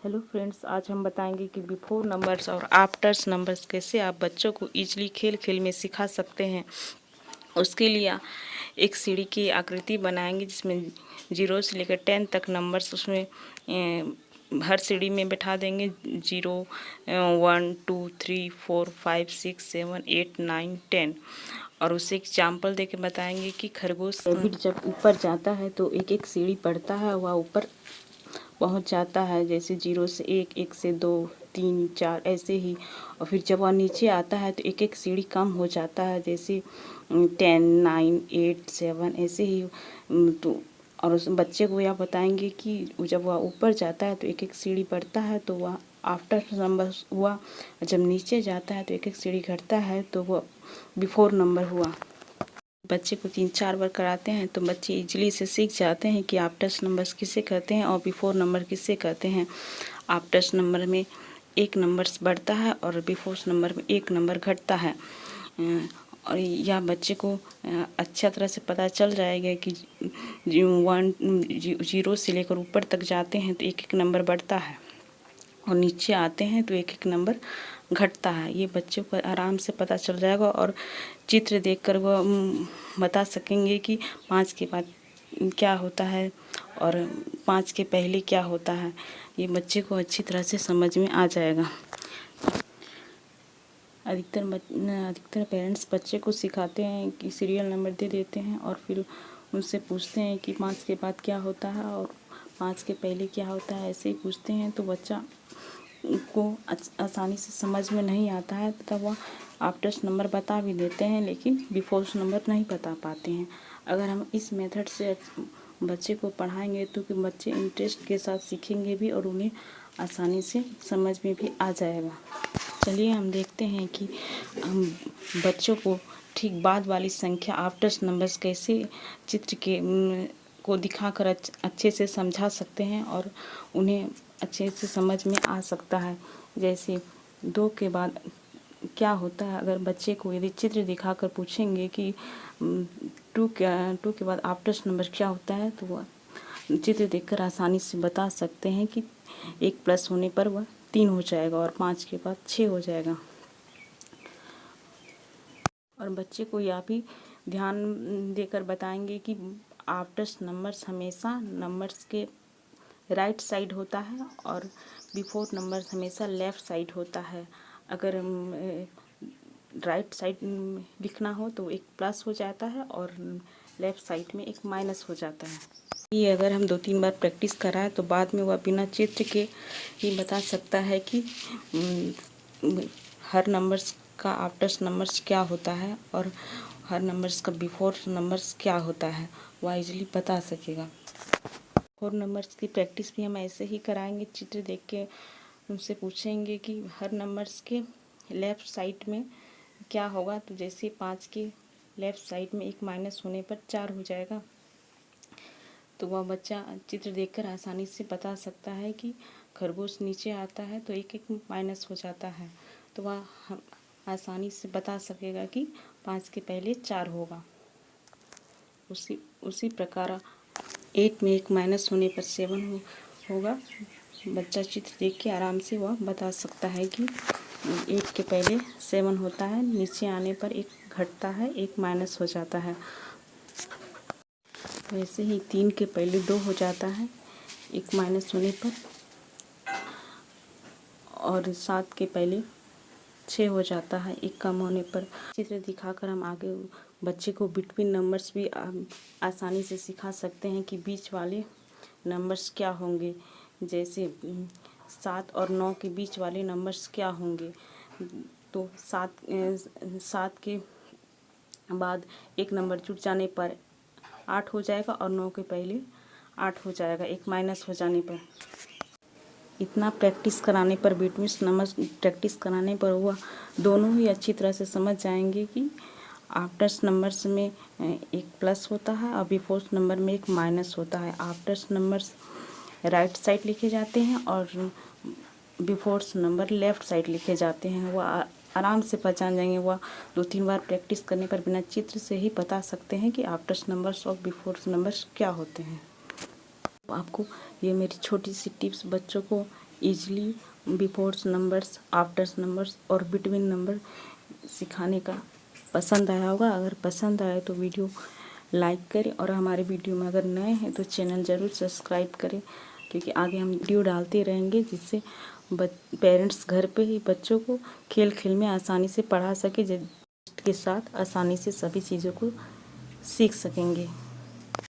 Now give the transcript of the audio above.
Hello friends, आज हम बताएंगे कि बिफोर नंबर्स और आफ्टर्स नंबर्स कैसे आप बच्चों को इजीली खेल खेल में सिखा सकते हैं। उसके लिए एक सीढ़ी की आकृति बनाएंगे जिसमें 0 से लेकर 10 तक नंबर्स उसमें हर सीढ़ी में बैठा देंगे। 0 1 2 3 4 5 6 7 8 9 10 और उसे एग्जाम्पल देके बताएंगे कि खरगोश रैबिट जब ऊपर जाता है तो एक एक सीढ़ी पड़ता है, वह ऊपर पहुंच जाता है। जैसे 0 से 1, 1 से 2, 3, 4 ऐसे ही। और फिर जब वह नीचे आता है तो एक एक सीढ़ी कम हो जाता है, जैसे 10, 9, 8, 7 ऐसे ही। तो और उस बच्चे को यह बताएंगे कि जब वह ऊपर जाता है तो एक एक सीढ़ी बढ़ता है तो वह आफ्टर नंबर हुआ, जब नीचे जाता है तो एक एक सीढ़ी घटता है तो वह बिफोर नंबर हुआ। बच्चे को 3-4 बार कराते हैं तो बच्चे इजीली से सीख जाते हैं कि आफ्टर्स नंबर्स किसे कहते हैं और बिफोर नंबर किसे कहते हैं। आफ्टर्स नंबर में एक नंबर्स बढ़ता है और बिफोर्स नंबर में एक नंबर घटता है। और यह बच्चे को अच्छा तरह से पता चल जाएगा कि 0 से लेकर ऊपर तक जाते हैं तो एक एक नंबर बढ़ता है और नीचे आते हैं तो एक एक नंबर घटता है। ये बच्चों को आराम से पता चल जाएगा और चित्र देखकर वह बता सकेंगे कि 5 के बाद क्या होता है और 5 के पहले क्या होता है। ये बच्चे को अच्छी तरह से समझ में आ जाएगा। अधिकतर पेरेंट्स बच्चे को सिखाते हैं कि सीरियल नंबर दे देते हैं और फिर उनसे पूछते हैं कि 5 के बाद क्या होता है और 5 के पहले क्या होता है, ऐसे ही पूछते हैं तो बच्चा को आसानी से समझ में नहीं आता है तथा वह आफ्टर्स नंबर बता भी देते हैं लेकिन बिफोर्स नंबर नहीं बता पाते हैं। अगर हम इस मेथड से बच्चे को पढ़ाएंगे तो कि बच्चे इंटरेस्ट के साथ सीखेंगे भी और उन्हें आसानी से समझ में भी आ जाएगा। चलिए हम देखते हैं कि हम बच्चों को ठीक बाद वाली संख्या आफ्टर्स नंबर्स कैसे चित्र के को दिखाकर अच्छे से समझा सकते हैं और उन्हें अच्छे से समझ में आ सकता है। जैसे 2 के बाद क्या होता है, अगर बच्चे को यदि चित्र दिखाकर पूछेंगे कि 2 के बाद आफ्टर्स नंबर क्या होता है तो वह चित्र देखकर आसानी से बता सकते हैं कि 1 प्लस होने पर वह 3 हो जाएगा और 5 के बाद 6 हो जाएगा। और बच्चे को यह भी ध्यान देकर बताएंगे कि आफ्टर्स नंबर्स हमेशा नंबर्स के राइट साइड होता है और बिफोर नंबर्स हमेशा लेफ़्ट साइड होता है। अगर राइट साइड लिखना हो तो एक प्लस हो जाता है और लेफ़्ट साइड में एक माइनस हो जाता है। ये अगर हम 2-3 बार प्रैक्टिस कराएं तो बाद में वह बिना चित्र के ही बता सकता है कि हर नंबर्स का आफ्टर्स नंबर्स क्या होता है और हर नंबर्स का बिफोर नंबर्स क्या होता है, वह इजीली बता सकेगा। बिफोर नंबर्स की प्रैक्टिस भी हम ऐसे ही कराएंगे। चित्र देख के उनसे पूछेंगे कि हर नंबर्स के लेफ़्ट साइड में क्या होगा, तो जैसे 5 के लेफ़्ट साइड में एक माइनस होने पर 4 हो जाएगा तो वह बच्चा चित्र देखकर आसानी से बता सकता है कि खरगोश नीचे आता है तो एक एक माइनस हो जाता है, तो वह आसानी से बता सकेगा कि 5 के पहले 4 होगा। उसी प्रकार 8 में एक माइनस होने पर 7 होगा। बच्चा चित्र देख के आराम से वह बता सकता है कि 8 के पहले 7 होता है, नीचे आने पर एक घटता है, एक माइनस हो जाता है। वैसे ही 3 के पहले 2 हो जाता है, एक माइनस होने पर, और 7 के पहले 6 हो जाता है, एक कम होने पर। चित्र दिखाकर हम आगे बच्चे को बिटवीन नंबर्स भी आसानी से सिखा सकते हैं कि बीच वाले नंबर्स क्या होंगे। जैसे 7 और 9 के बीच वाले नंबर्स क्या होंगे, तो 7 के बाद एक नंबर जुड़ जाने पर 8 हो जाएगा और 9 के पहले 8 हो जाएगा, एक माइनस हो जाने पर। इतना प्रैक्टिस कराने पर, बिटवीन नंबर्स प्रैक्टिस कराने पर वह दोनों ही अच्छी तरह से समझ जाएंगे कि आफ्टर्स नंबर्स में एक प्लस होता है और बिफोर नंबर में एक माइनस होता है। आफ्टर्स नंबर्स राइट साइड लिखे जाते हैं और बिफोर्स नंबर लेफ़्ट साइड लिखे जाते हैं। वह आराम से पहचान जाएंगे। वह 2-3 बार प्रैक्टिस करने पर बिना चित्र से ही बता सकते हैं कि आफ्टर्स नंबर्स और बिफोर्स नंबर्स क्या होते हैं। आपको ये मेरी छोटी सी टिप्स बच्चों को easily Bofors numbers, afters numbers और बिटवीन नंबर सिखाने का पसंद आया होगा। अगर पसंद आए तो वीडियो लाइक करें और हमारे वीडियो में अगर नए हैं तो चैनल ज़रूर सब्सक्राइब करें, क्योंकि आगे हम वीडियो डालते रहेंगे जिससे पेरेंट्स घर पे ही बच्चों को खेल खेल में आसानी से पढ़ा सके, के साथ आसानी से सभी चीज़ों को सीख सकेंगे।